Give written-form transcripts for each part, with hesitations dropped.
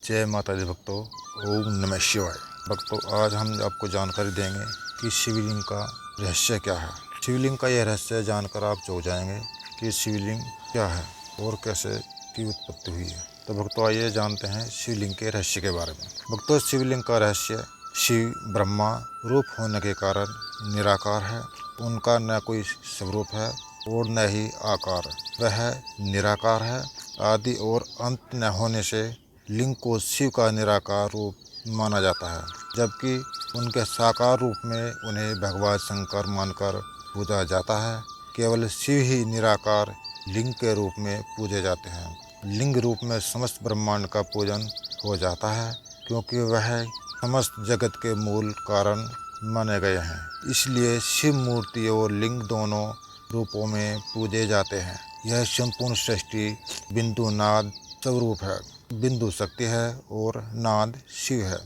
जय माता दी भक्तों, ओम नमः शिवाय। भक्तों, आज हम आपको जानकारी देंगे कि शिवलिंग का रहस्य क्या है। शिवलिंग का यह रहस्य जानकर आप चौंक जाएंगे कि शिवलिंग क्या है और कैसे की उत्पत्ति हुई है। तो भक्तों, आइए जानते हैं शिवलिंग के रहस्य के बारे में। भक्तों, शिवलिंग का रहस्य, शिव ब्रह्मा रूप होने के कारण निराकार है। उनका न कोई स्वरूप है और न ही आकार। वह निराकार है। आदि और अंत न होने से लिंग को शिव का निराकार रूप माना जाता है, जबकि उनके साकार रूप में उन्हें भगवान शंकर मानकर पूजा जाता है। केवल शिव ही निराकार लिंग के रूप में पूजे जाते हैं। लिंग रूप में समस्त ब्रह्मांड का पूजन हो जाता है, क्योंकि वह समस्त जगत के मूल कारण माने गए हैं। इसलिए शिव मूर्ति और लिंग दोनों रूपों में पूजे जाते हैं। यह संपूर्ण सृष्टि बिंदु नाद स्वरूप है। बिंदु शक्ति है और नाद शिव है।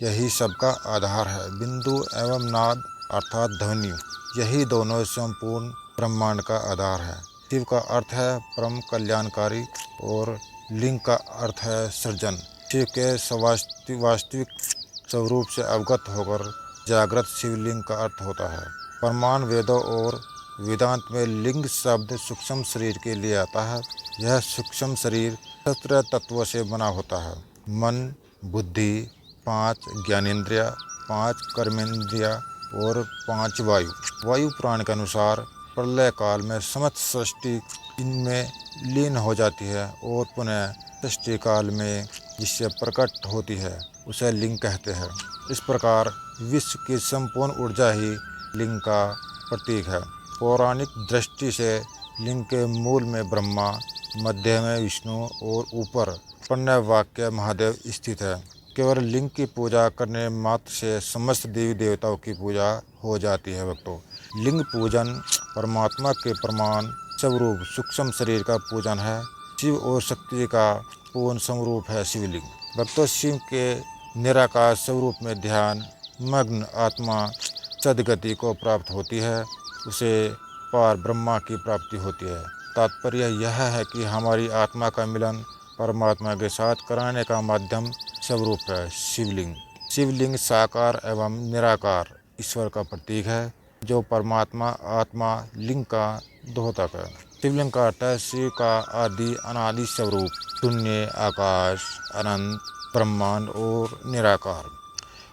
यही सबका आधार है। बिंदु एवं नाद अर्थात ध्वनि, यही दोनों संपूर्ण ब्रह्मांड का आधार है। शिव का अर्थ है परम कल्याणकारी और लिंग का अर्थ है सृजन। शिव के वास्तविक स्वरूप से अवगत होकर जागृत शिवलिंग का अर्थ होता है। प्रमाण वेदों और वेदांत में लिंग शब्द सूक्ष्म शरीर के लिए आता है। यह सूक्ष्म शरीर 17 तत्वों से बना होता है। मन, बुद्धि, 5 ज्ञानेंद्रिय, 5 कर्मेंद्रिय और 5 वायु। वायु पुराण के अनुसार प्रलय काल में समस्त सृष्टि इनमें लीन हो जाती है और पुनः सृष्टि काल में जिससे प्रकट होती है उसे लिंग कहते हैं। इस प्रकार विश्व की संपूर्ण ऊर्जा ही लिंग का प्रतीक है। पौराणिक दृष्टि से लिंग के मूल में ब्रह्मा, मध्य में विष्णु और ऊपर पुण्य वाक्य महादेव स्थित है। केवल लिंग की पूजा करने मात्र से समस्त देवी देवताओं की पूजा हो जाती है। भक्तों, लिंग पूजन परमात्मा के प्रमाण स्वरूप सूक्ष्म शरीर का पूजन है। शिव और शक्ति का पूर्ण स्वरूप है शिवलिंग। भक्तों, शिव के निराकार स्वरूप में ध्यान मग्न आत्मा सद्गति को प्राप्त होती है। उसे पार ब्रह्मा की प्राप्ति होती है। तात्पर्य यह है कि हमारी आत्मा का मिलन परमात्मा के साथ कराने का माध्यम स्वरूप है शिवलिंग। शिवलिंग साकार एवं निराकार ईश्वर का प्रतीक है, जो परमात्मा आत्मा लिंग का द्योतक है। शिवलिंग का अर्थ है शिव का आदि अनादि स्वरूप, शून्य, आकाश, अनंत, ब्रह्मांड और निराकार,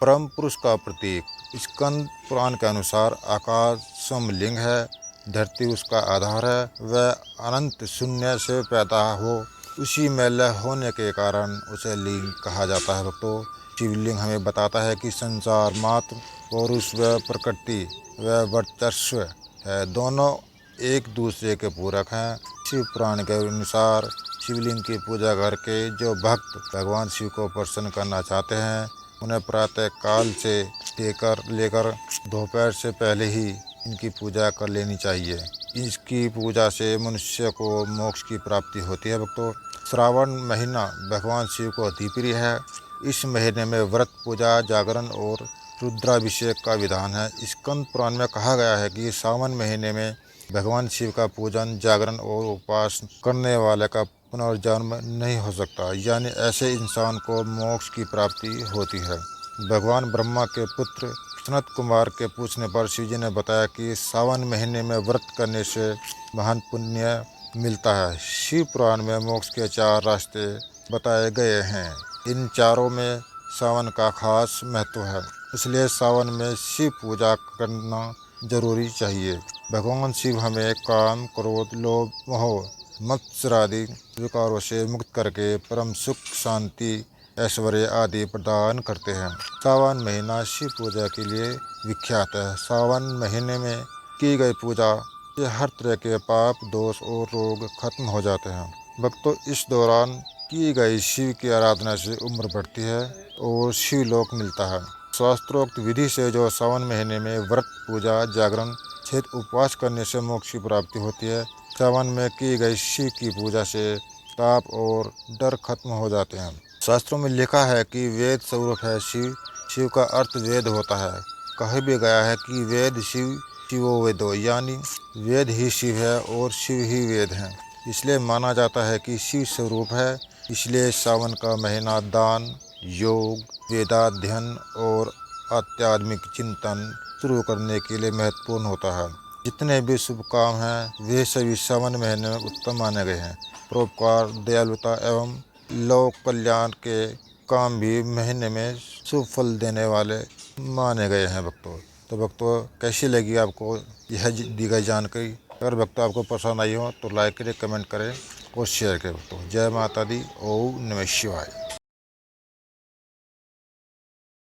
परम पुरुष का प्रतीक। स्कंद पुराण के अनुसार आकाश स्वयं है, धरती उसका आधार है। वह अनंत शून्य से पैदा हो, उसी में लय होने के कारण उसे लिंग कहा जाता है। भक्तों, शिवलिंग हमें बताता है कि संसार मात्र पौरुष व प्रकृति व वर्चस्व है, दोनों एक दूसरे के पूरक हैं। शिव पुराण के अनुसार शिवलिंग की पूजा करके जो भक्त भगवान शिव को प्रसन्न करना चाहते हैं, उन्हें प्रातः काल से लेकर दोपहर से पहले ही इनकी पूजा कर लेनी चाहिए। इसकी पूजा से मनुष्य को मोक्ष की प्राप्ति होती है। भक्तों, श्रावण महीना भगवान शिव को अति प्रिय है। इस महीने में व्रत, पूजा, जागरण और रुद्राभिषेक का विधान है। स्कंद पुराण में कहा गया है कि सावन महीने में भगवान शिव का पूजन, जागरण और उपवास करने वाले का पुनर्जन्म नहीं हो सकता, यानी ऐसे इंसान को मोक्ष की प्राप्ति होती है। भगवान ब्रह्मा के पुत्र सनत कुमार के पूछने पर शिवजी ने बताया कि सावन महीने में व्रत करने से महान पुण्य मिलता है। शिव पुराण में मोक्ष के 4 रास्ते बताए गए हैं। इन चारों में सावन का खास महत्व है, इसलिए सावन में शिव पूजा करना जरूरी चाहिए। भगवान शिव हमें काम, क्रोध, लोभ, मोह, मत्सर आदि विकारों से मुक्त करके परम सुख, शांति, ऐश्वर्य आदि प्रदान करते हैं। सावन महीना शिव पूजा के लिए विख्यात है। सावन महीने में की गई पूजा से हर तरह के पाप, दोष और रोग खत्म हो जाते हैं। भक्तों, इस दौरान की गई शिव की आराधना से उम्र बढ़ती है और शिवलोक मिलता है। शास्त्रोक्त विधि से जो सावन महीने में व्रत, पूजा, जागरण, छेद, उपवास करने से मोक्ष की प्राप्ति होती है। सावन में की गई शिव की पूजा से ताप और डर खत्म हो जाते हैं। शास्त्रों में लिखा है कि वेद स्वरूप है शिव। शिव का अर्थ वेद होता है। कहा भी गया है कि वेद शिव, शिवो वेदो, यानी वेद ही शिव है और शिव ही वेद है। इसलिए माना जाता है कि शिव स्वरूप है। इसलिए सावन का महीना दान, योग, वेदाध्ययन और आध्यात्मिक चिंतन शुरू करने के लिए महत्वपूर्ण होता है। जितने भी शुभ काम हैं वे सभी सावन महीने में उत्तम माने गए हैं। परोपकार, दयालुता एवं लोक कल्याण के काम भी महीने में शुभ फल देने वाले माने गए हैं भक्तों। तो भक्तों, कैसी लगी आपको यह दी गई जानकारी? अगर भक्तों आपको पसंद आई हो तो लाइक करें, कमेंट करें और शेयर करें भक्तों। जय माता दी। ओम नमः शिवाय।